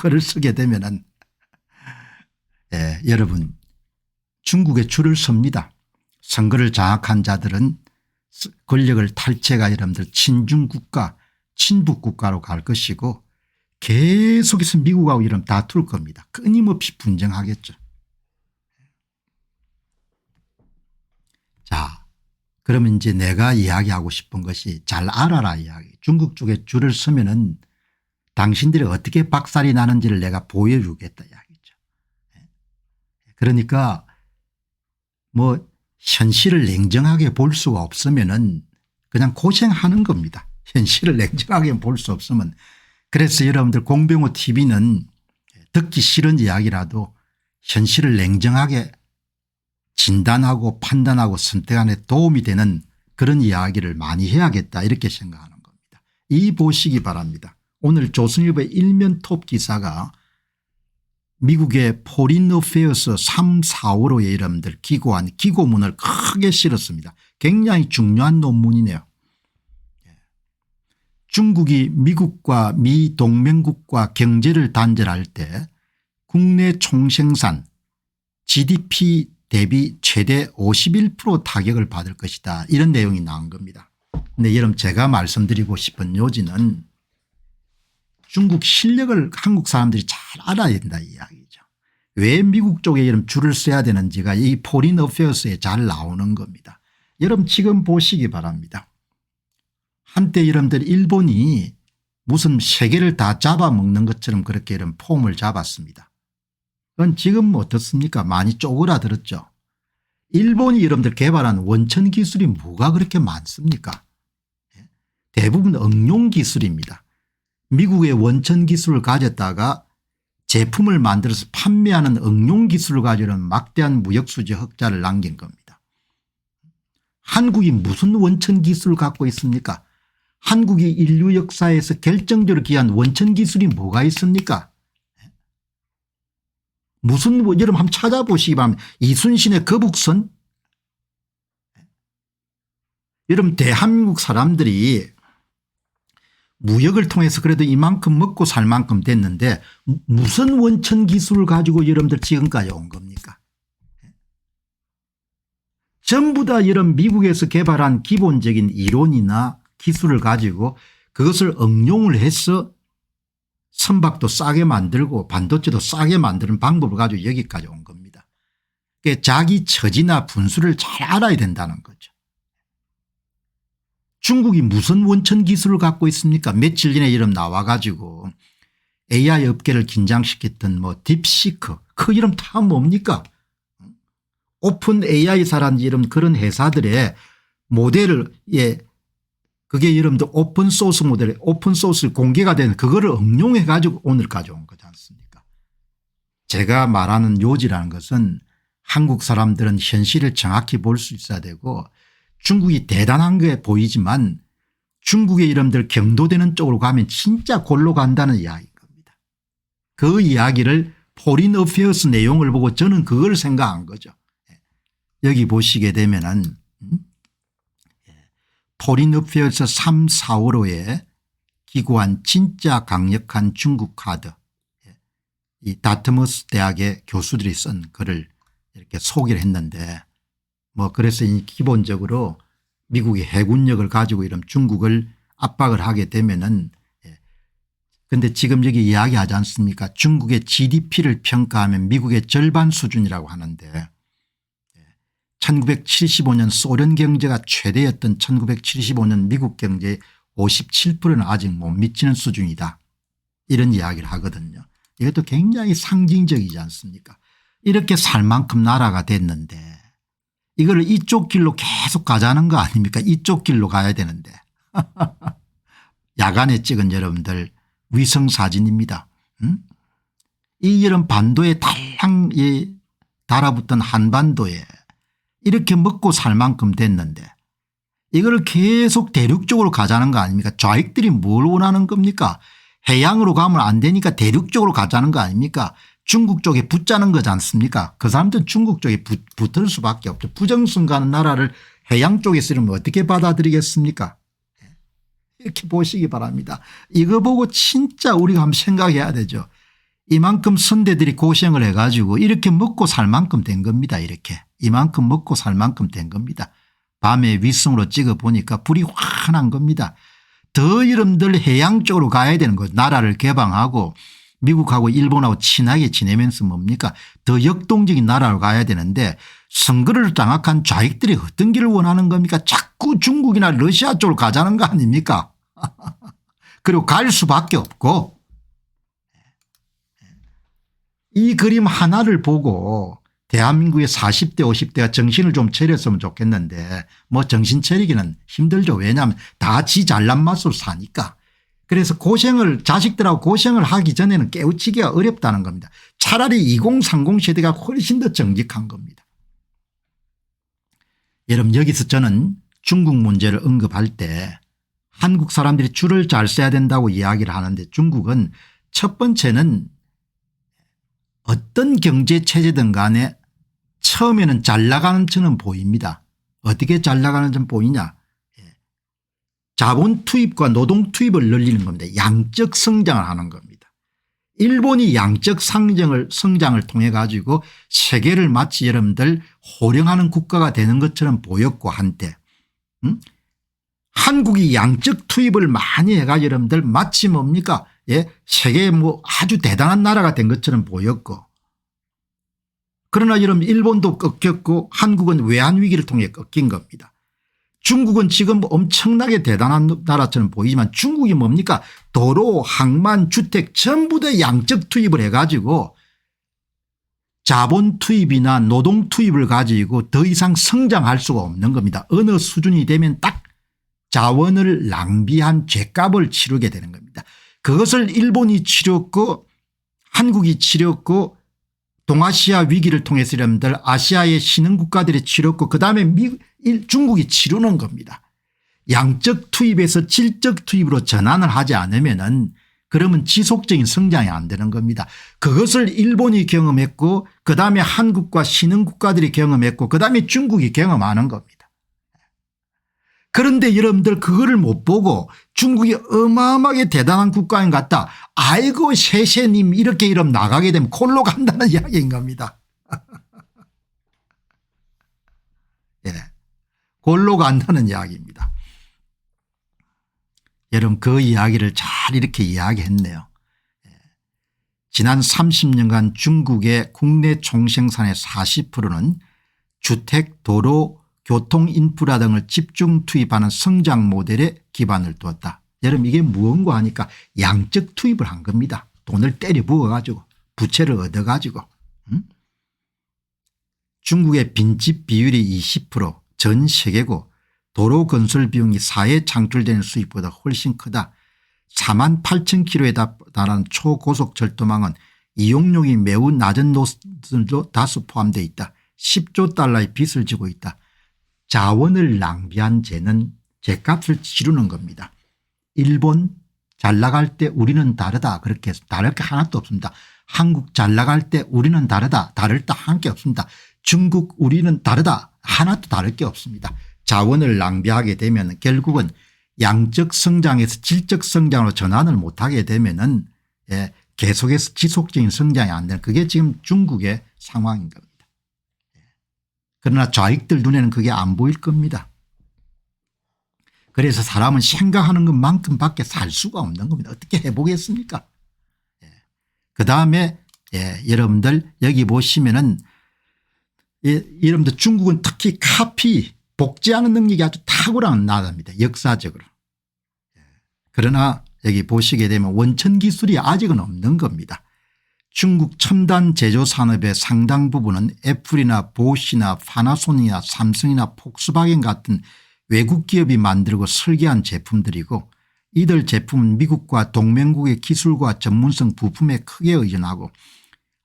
글을 쓰게 되면은 여러분 중국에 줄을 섭니다. 선거를 장악한 자들은 권력을 탈취해가 여러분들 친중국가 친북국가로 갈 것이고 계속해서 미국하고 이런 다툴 겁니다. 끊임없이 분쟁하겠죠. 자, 그러면 이제 내가 이야기하고 싶은 것이 잘 알아라 이야기. 중국 쪽에 줄을 서면은 당신들이 어떻게 박살이 나는지를 내가 보여주겠다 이야기죠. 그러니까 뭐 현실을 냉정하게 볼 수가 없으면은 그냥 고생하는 겁니다. 현실을 냉정하게 볼 수 없으면. 그래서 여러분들 공병호 TV는 듣기 싫은 이야기라도 현실을 냉정하게 진단하고 판단하고 선택하는 데 도움이 되는 그런 이야기를 많이 해야겠다 이렇게 생각하는 겁니다. 이 보시기 바랍니다. 오늘 조선일보의 일면 톱 기사가 미국의 포린 어페어스 3, 4호로의 여러분들 기고한 기고문을 크게 실었습니다. 굉장히 중요한 논문이네요. 중국이 미국과 미 동맹국과 경제를 단절할 때 국내 총생산 GDP 대비 최대 51% 타격을 받을 것이다 이런 내용이 나온 겁니다. 그런데 여러분 제가 말씀드리고 싶은 요지는 중국 실력을 한국 사람들이 잘 알아야 된다 이 이야기죠. 왜 미국 쪽에 이런 줄을 써야 되는지가 이 포린 어페어스에 잘 나오는 겁니다. 여러분 지금 보시기 바랍니다. 한때 여러분들 일본이 무슨 세계를 다 잡아먹는 것처럼 그렇게 이런 폼을 잡았습니다. 그건 지금 어떻습니까? 많이 쪼그라들었죠. 일본이 여러분들 개발한 원천 기술이 뭐가 그렇게 많습니까? 대부분 응용 기술입니다. 미국의 원천 기술을 가졌다가 제품을 만들어서 판매하는 응용 기술을 가지고는 막대한 무역수지 흑자를 남긴 겁니다. 한국이 무슨 원천 기술을 갖고 있습니까? 한국이 인류 역사에서 결정적으로 기여한 원천 기술이 뭐가 있습니까? 무슨 여러분 한번 찾아보시기 바랍니다. 이순신의 거북선. 여러분 대한민국 사람들이 무역을 통해서 그래도 이만큼 먹고 살 만큼 됐는데 무슨 원천 기술을 가지고 여러분들 지금까지 온 겁니까? 전부 다 여러분 미국에서 개발한 기본적인 이론이나 기술을 가지고 그것을 응용을 해서 선박도 싸게 만들고 반도체도 싸게 만드는 방법을 가지고 여기까지 온 겁니다. 그러니까 자기 처지나 분수를 잘 알아야 된다는 거죠. 중국이 무슨 원천 기술을 갖고 있습니까? 며칠 전에 이름 나와 가지고 AI 업계를 긴장시켰던 뭐 딥시크 그 이름 다 뭡니까? 오픈 AI사라는 이름 그런 회사들의 모델을 그게 이름도 오픈 소스 모델 오픈 소스 공개가 된 그거를 응용해 가지고 오늘까지 온 거지 않습니까? 제가 말하는 요지라는 것은 한국 사람들은 현실을 정확히 볼 수 있어야 되고 중국이 대단한 게 보이지만 중국의 이름들 경도되는 쪽으로 가면 진짜 골로 간다는 이야기인 겁니다. 그 이야기를 포린 어페어스 내용을 보고 저는 그걸 생각한 거죠. 여기 보시게 되면은 포린 어페어스 3, 4호로에 기고한 진짜 강력한 중국 카드 이 다트머스 대학의 교수들이 쓴 글을 이렇게 소개를 했는데 뭐 그래서 기본적으로 미국이 해군력을 가지고 이런 중국을 압박을 하게 되면은 그런데 지금 여기 이야기하지 않습니까? 중국의 GDP를 평가하면 미국의 절반 수준이라고 하는데 1975년 소련 경제가 최대였던 1975년 미국 경제의 57%는 아직 못 미치는 수준이다. 이런 이야기를 하거든요. 이것도 굉장히 상징적이지 않습니까? 이렇게 살 만큼 나라가 됐는데 이걸 이쪽 길로 계속 가자는 거 아닙니까? 이쪽 길로 가야 되는데. 야간에 찍은 여러분들 위성 사진입니다. 이 이런 반도에 달랑 달아붙던 한반도에 이렇게 먹고 살 만큼 됐는데 이걸 계속 대륙 쪽으로 가자는 거 아닙니까? 좌익들이 뭘 원하는 겁니까? 해양으로 가면 안 되니까 대륙 쪽으로 가자는 거 아닙니까? 중국 쪽에 붙자는 거지 않습니까? 그 사람들은 중국 쪽에 붙을 수밖에 없죠. 부정선 가는 나라를 해양 쪽에 쓰려면 어떻게 받아들이겠습니까? 이렇게 보시기 바랍니다. 이거 보고 진짜 우리가 한번 생각해야 되죠. 이만큼 선대들이 고생을 해가지고 이렇게 먹고 살 만큼 된 겁니다. 이렇게 이만큼 먹고 살 만큼 된 겁니다. 밤에 위성으로 찍어 보니까 불이 환한 겁니다. 더 여러분들 해양 쪽으로 가야 되는 거죠. 나라를 개방하고 미국하고 일본하고 친하게 지내면서 뭡니까 더 역동적인 나라로 가야 되는데 선거를 장악한 좌익들이 어떤 길을 원하는 겁니까? 자꾸 중국이나 러시아 쪽으로 가자는 거 아닙니까? 그리고 갈 수밖에 없고 이 그림 하나를 보고 대한민국의 40대 50대가 정신을 좀 차렸으면 좋겠는데 뭐 정신 차리기는 힘들죠. 왜냐하면 다 지 잘난 맛으로 사니까. 그래서 고생을 자식들하고 고생을 하기 전에는 깨우치기가 어렵다는 겁니다. 차라리 2030 세대가 훨씬 더 정직한 겁니다. 여러분 여기서 저는 중국 문제를 언급할 때 한국 사람들이 줄을 잘 서야 된다고 이야기를 하는데 중국은 첫 번째는 어떤 경제체제든 간에 처음에는 잘 나가는 척은 보입니다. 어떻게 잘 나가는 척 보이냐. 자본 투입과 노동 투입을 늘리는 겁니다. 양적 성장을 하는 겁니다. 일본이 양적 성장을 통해 가지고 세계를 마치 여러분들 호령하는 국가가 되는 것처럼 보였고 한때 한국이 양적 투입을 많이 해가 여러분들 마치 뭡니까 세계에 뭐 아주 대단한 나라가 된 것처럼 보였고 그러나 여러분 일본도 꺾였고 한국은 외환위기를 통해 꺾인 겁니다. 중국은 지금 엄청나게 대단한 나라처럼 보이지만 중국이 뭡니까 도로 항만 주택 전부 다 양적 투입을 해가지고 자본 투입이나 노동 투입을 가지고 더 이상 성장할 수가 없는 겁니다. 어느 수준이 되면 딱 자원을 낭비한 죗값을 치르게 되는 겁니다. 그것을 일본이 치렀고 한국이 치렀고 동아시아 위기를 통해서 여러분들 아시아의 신흥국가들이 치렀고 그다음에 중국이 치르는 겁니다. 양적 투입에서 질적 투입으로 전환을 하지 않으면은 그러면 지속적인 성장이 안 되는 겁니다. 그것을 일본이 경험했고 그다음에 한국과 신흥국가들이 경험했고 그다음에 중국이 경험하는 겁니다. 그런데 여러분들 그거를 못 보고 중국이 어마어마하게 대단한 국가인 것 같다. 아이고 셰셰님 이렇게 이러면 나가게 되면 콜로 간다는 이야기인 겁니다. 예, 골로 간다는 이야기입니다. 여러분 그 이야기를 잘 이렇게 이야기했네요. 지난 30년간 중국의 국내 총생산의 40%는 주택, 도로, 교통 인프라 등을 집중 투입하는 성장 모델에 기반을 두었다. 여러분 이게 무언가 하니까 양적 투입을 한 겁니다. 돈을 때려 부어 가지고 부채를 얻어 가지고 중국의 빈집 비율이 20% 전 세계고 도로 건설 비용이 사회 창출되는 수입보다 훨씬 크다. 48,000km에 달하는 초고속 절도망은 이용료이 매우 낮은 노선도 다수 포함되어 있다. 10조 달러의 빚을 지고 있다. 자원을 낭비한 죄는 죄값을 치르는 겁니다. 일본 잘 나갈 때 우리는 다르다 그렇게 해서 다를 게 하나도 없습니다. 한국 잘 나갈 때 우리는 다르다 다를 게 한 게 없습니다. 중국 우리는 다르다 하나도 다를 게 없습니다. 자원을 낭비하게 되면 결국은 양적 성장에서 질적 성장으로 전환을 못하게 되면은 계속해서 지속적인 성장이 안 되는 그게 지금 중국의 상황인 겁니다. 그러나 좌익들 눈에는 그게 안 보일 겁니다. 그래서 사람은 생각하는 것만큼밖에 살 수가 없는 겁니다. 어떻게 해보겠습니까? 그다음에 여러분들 여기 보시면은 여러분들 중국은 특히 카피 복제하는 능력이 아주 탁월한 나라입니다. 역사적으로. 그러나 여기 보시게 되면 원천 기술이 아직은 없는 겁니다. 중국 첨단 제조 산업의 상당 부분은 애플이나 보시나 파나소닉이나 삼성이나 폭스바겐 같은 외국 기업이 만들고 설계한 제품들이고 이들 제품은 미국과 동맹국의 기술과 전문성 부품에 크게 의존하고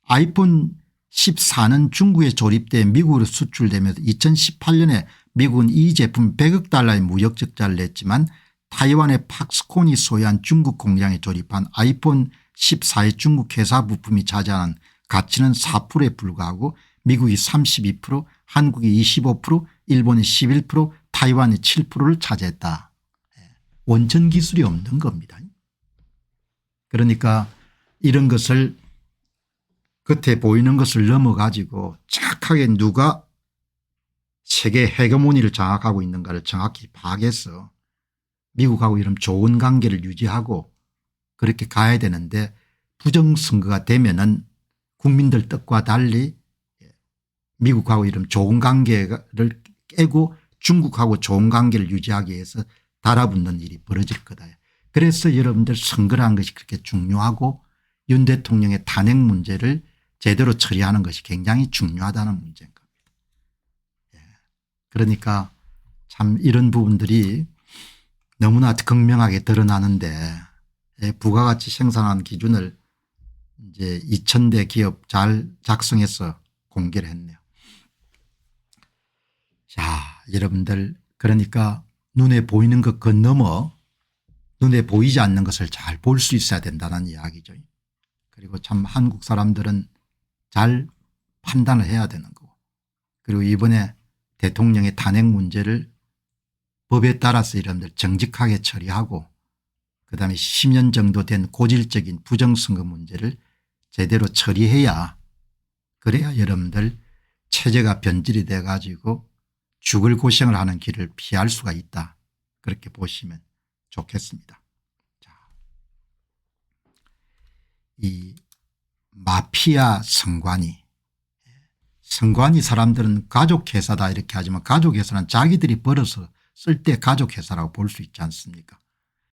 아이폰 14는 중국에 조립돼 미국으로 수출되면서 2018년에 미국은 이 제품 100억 달러의 무역 적자를 냈지만 타이완의 팍스콘이 소유한 중국 공장에 조립한 아이폰 14의 중국 회사 부품이 차지하는 가치는 4%에 불과하고 미국이 32% 한국이 25% 일본이 11% 타이완이 7%를 차지했다. 원천 기술이 없는 겁니다. 그러니까 이런 것을 겉에 보이는 것을 넘어 가지고 정확하게 누가 세계 헤게모니를 장악하고 있는가를 정확히 파악해서 미국하고 이런 좋은 관계를 유지하고 그렇게 가야 되는데 부정선거가 되면은 국민들 뜻과 달리 미국하고 이런 좋은 관계를 깨고 중국하고 좋은 관계를 유지하기 위해서 달아붙는 일이 벌어질 거다. 그래서 여러분들 선거라는 것이 그렇게 중요하고 윤 대통령의 탄핵 문제를 제대로 처리하는 것이 굉장히 중요하다는 문제인 겁니다. 그러니까 참 이런 부분들이 너무나 극명하게 드러나는데 부가가치 생산하는 기준을 이제 2000대 기업 잘 작성해서 공개를 했네요. 자, 여러분들 그러니까 눈에 보이는 것 건너머 눈에 보이지 않는 것을 잘 볼 수 있어야 된다는 이야기죠. 그리고 참 한국 사람들은 잘 판단을 해야 되는 거고 그리고 이번에 대통령의 탄핵 문제를 법에 따라서 여러분들 정직하게 처리하고 그다음에 10년 정도 된 고질적인 부정선거 문제를 제대로 처리해야 그래야 여러분들 체제가 변질이 돼 가지고 죽을 고생을 하는 길을 피할 수가 있다. 그렇게 보시면 좋겠습니다. 자, 이 마피아 선관위 사람들은 가족회사다 이렇게 하지만 가족회사는 자기들이 벌어서 쓸 때 가족회사라고 볼 수 있지 않습니까?